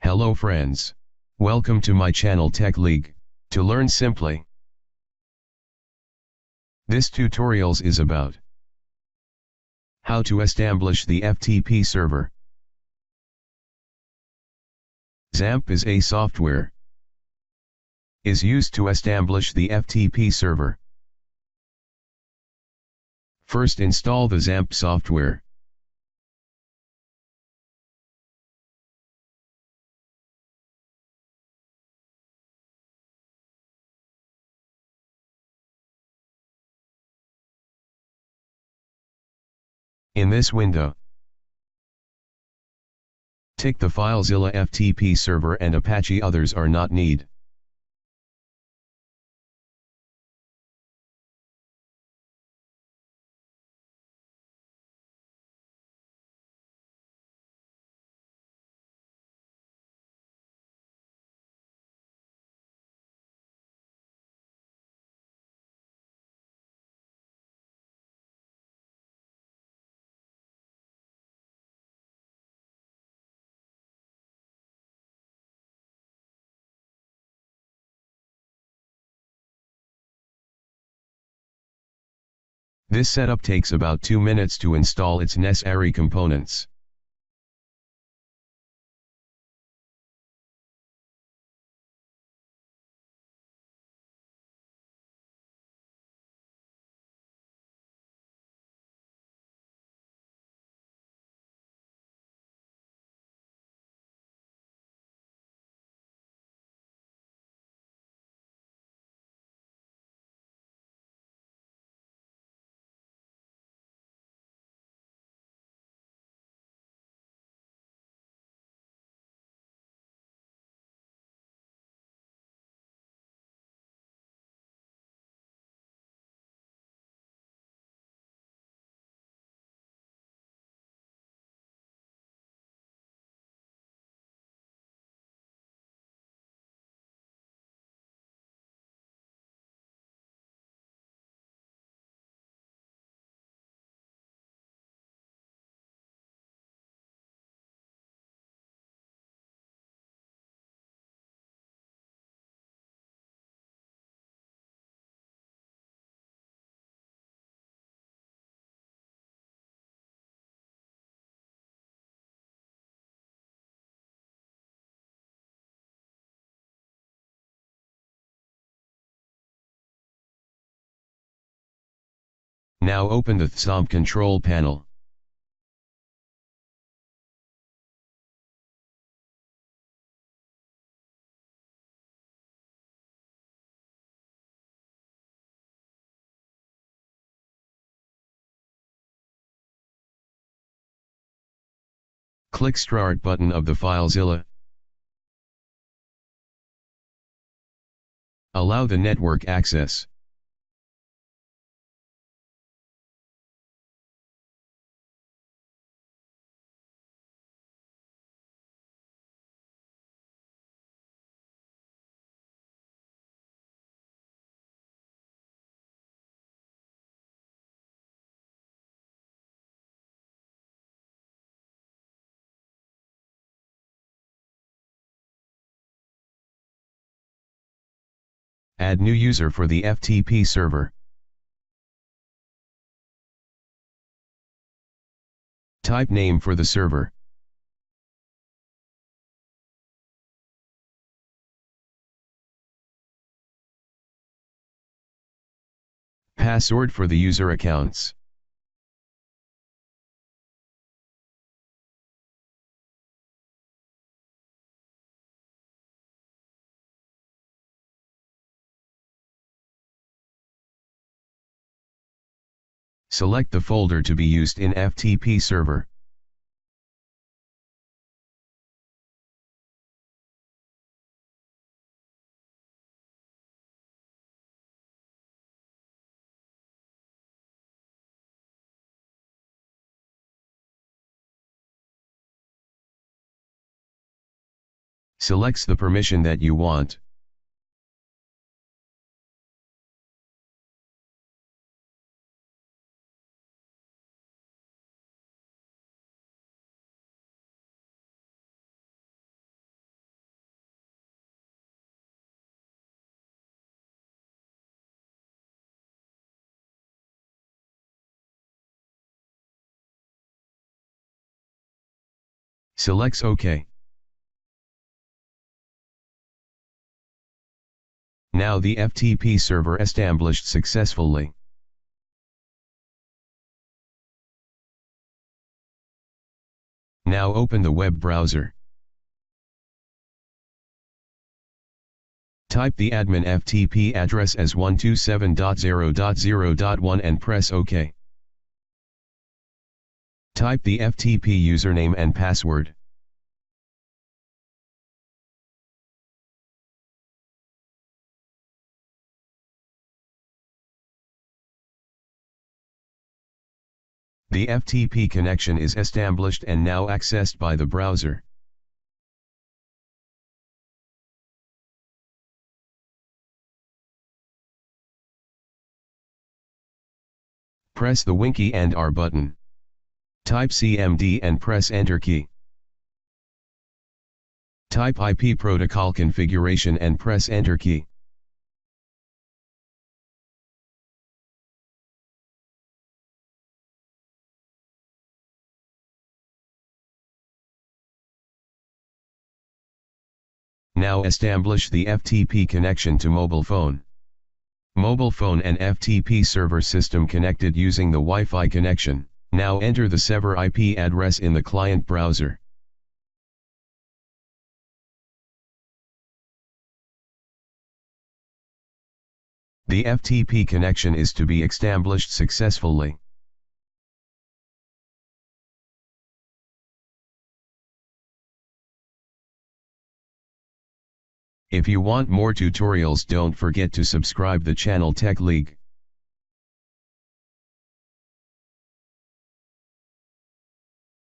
Hello friends. Welcome to my channel Tech League, to learn simply. This tutorials is about how to establish the FTP server. XAMPP is a software is used to establish the FTP server. First install the XAMPP software. In this window, tick the FileZilla FTP server and Apache others are not need. This setup takes about 2 minutes to install its necessary components. Now open the XAMPP control panel. Click Start button of the FileZilla. Allow the network access. Add new user for the FTP server. Type name for the server. Password for the user accounts. Select the folder to be used in FTP server. Selects the permission that you want. Selects OK. Now the FTP server established successfully. Now open the web browser. Type the admin FTP address as 127.0.0.1 and press OK. Type the FTP username and password. The FTP connection is established and now accessed by the browser. Press the Win key and R button. Type CMD and press Enter key. Type IP protocol configuration and press Enter key. Now establish the FTP connection to mobile phone. Mobile phone and FTP server system connected using the Wi-Fi connection. Now enter the Sever IP address in the client browser. The FTP connection is to be established successfully. If you want more tutorials, don't forget to subscribe the channel Tech League.